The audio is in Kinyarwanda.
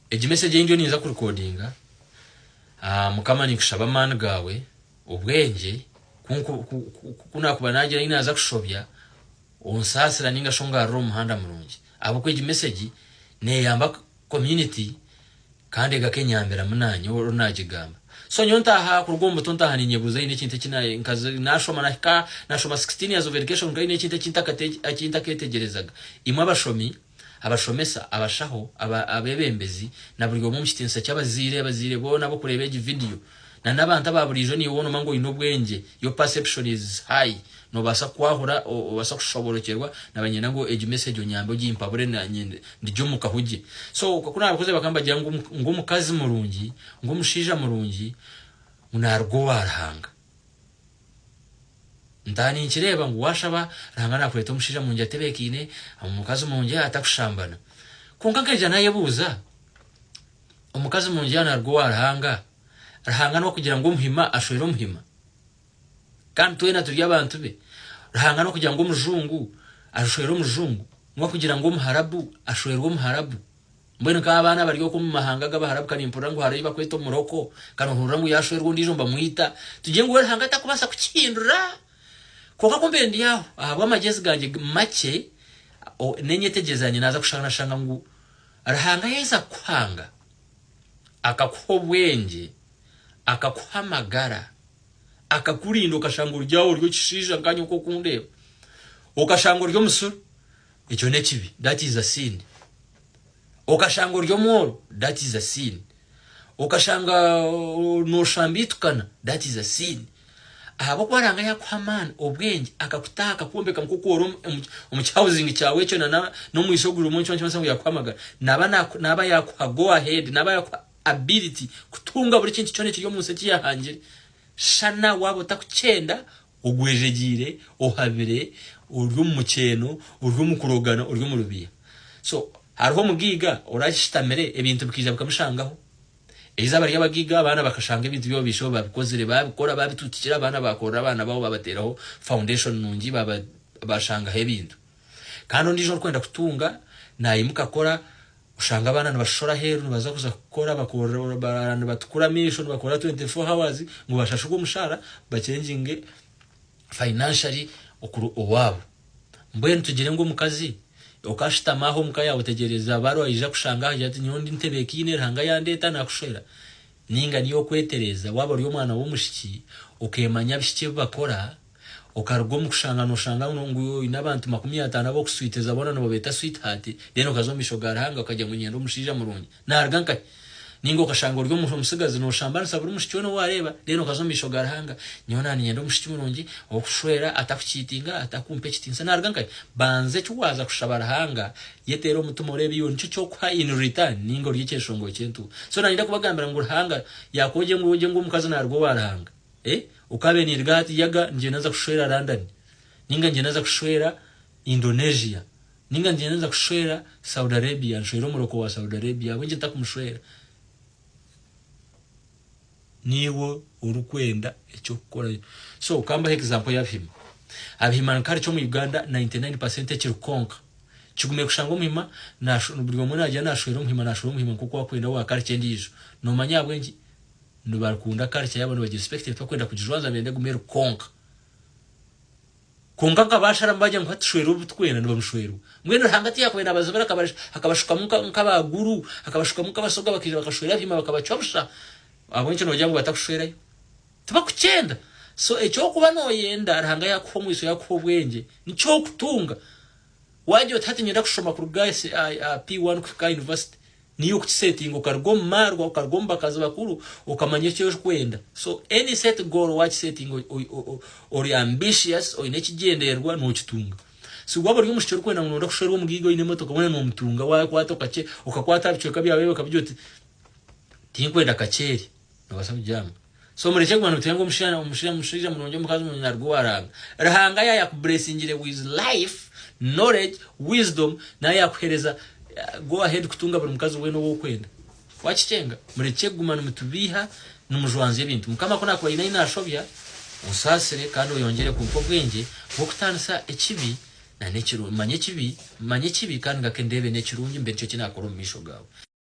eji message ndio niza ku recordinga mukama nikushaba man gawe ubwenge kuna kubanagira inaza kushobya onsasira ninga shonga ro muhanda mulungi abo kweji message ne yamba community kandi gakenyambera munanyo runagigamba so nyonta ha kurugombo tonta haninyebuza ine kintu kinaye nkaze nashoma 16 years of education ngaine kintu kinta ketegerezaga imwe abashomesa abashaho abebembezi na buri go mu kitinsa cy'abazire bona bo kurebeje video na nabanta baburijo ni wono mango inobwenge your perception is high no basa kwahura basa kushoborokerwa nabanyena ngo age message onyambo gimpabure na nyende ndijo mukahuje so kuna abakoze bakamba gira ngo mukazi murungi ngo mushija murungi munargo warahanga ndani nkireba ngo washaba rangana kureto mushija munje atebekine umukazi munje atakushambana kunkankeje naye buza umukazi munje anargo warahanga rahanga no kugira ngo muhima ashwero muhima kandi twena turi abantu be rahanga no kugira ngo mujungu ashwero mujungu ngo kugira ngo muharabu ashwero muharabu mbone ka abana bari ko mu mahanga gabaharabu kandi impura ngo hariba kweto muroko kandi hurura ngo yashwero ndijo mbamwita tugiye ngo rahanga atakubasa kukindura koka kombendi yaho ahabwa amagezi ganje make nenyetegezanye naza kushanga ngo rahanga yeza kwanga akakubwenge akakuhamagara akakurinda ukashangura ryawo ryo kishija kanyo ko kundeba ukashangura ryo musuru icyo ne kibi that is a sin ukashangura ryo moro that is a sin ukashanga no shambitukana that is a sin abo kwaranga yakwamana obwenge akakutaka kumbeka mukukoro umucyawuzingi cyawe cyo no mwisogura umunsi wancu masango yakwamagara naba yakwa go ahead naba yakwa ability kutunga buri kintu cyone kiri mu nseki yahangire shana wabo takucenda ugwejegire ohabire uryo mukeno uryo mukurogana uryo murubiya so hariho mugiga urashitamere ebintu bikija bikamushangaho izabari yabagiga abana bakashanga ibintu byo bisho babikozere babikora babitutikira abana bakora abana babo babateraho foundation nungi bashanga hebintu kandi ndijo kwenda kutunga nayimuka kora ushanga abana nabashora heru baza kuza gukora bakora barana batukura mission bakora 24 hours ngo bashashuko umushara bacenginge financially okuru owabo mbwene tugire ngo mukazi ukashitamaho mukaya utegereza baro ayija kushanga yati nyondi ntebekine ranga yandeta nakushera ninga niyo kwetereza wabo ryo mwana wo mushiki ukemanya bishike bakora ukarugom kushanga no shanga ngo inabantu 50 abo kuswiteza bona no beta sweetheart reno kazombishogara hanga ukajya mu nyendo mushija murungi narganka ningo kashanga ryo musigazi no shambana saburi mushiki no wareba reno kazombishogara hanga nyona nyendo mushiki murungi okushwera atakucitinga atakumpe kitinsa narganka banze cyuwaza kushabara hanga yetero mutumo rebe yo nicyo cyo kwa in return ningo ryekeshongo cyentu so nanida kubagambira ngo hanga yakoje ngo uje ngo mukazi narwo warahanga ukabe ni rigati yaga nje naza kushwera London ninga nje naza kushwera Indonesia ninga nje naza kushwera Saudi Arabia nshwero muroko wa Saudi Arabia wenje takumshwera niwo urukwenda icyo gukora so kamba example yabhima abhima nkari cyo mu Uganda 99% kirukonka kigume kushanga umuhima buri muntu ajya nashwero umuhima kuko wakwenda wakari cyendijo no manyabwengi nubarukunda karche yabo bagira expected to kwenda kujijwanza bende gumeru konka kabashara mbaje ngo hatshwero butwena nibamushwero mwene hangati yakwenda bazobera akabashuka nk'abaguru akabashuka nk'abasoga bakije bakashwera hima bakabacobusha abo ncyo nojya ngo batakushwerayo tubakucenda so ecyo kuba no yenda arahanga yakho mwiso yakho bwenge nicyo kutunga waje utatinyenda kushoma ku guys P1 ku university niyo kusetting ukargo marwa ukargomba kazi bakuru ukamanye cyo kwenda so any set goal watch setting or ambitious or inekigenderwa no kitunga so wabo ryo mushyo kwenda ngo ndakushera umugigo ine moto kamwe no mutunga wa kwatoka cye ukakwata bicyo byawe bakabyuti tinkwenda kaceri no basabijama so mureke gwana utengo mushira munonje mukazi mu narwo waranga rahanga ya kublessingire with life knowledge wisdom na yakuhereza go ahead kutunga buri mukazi we no wo kwenda wakicenga mureke gumana mutubiha numujwanze ibintu mukama ko nakwa ina inashobya usasire kandi uyongere kumpo bwenge bwo kutansa ekibi na nekiru manye kibi kandi gakendebe nekirungi mbere cyo kinakora umisho gawe.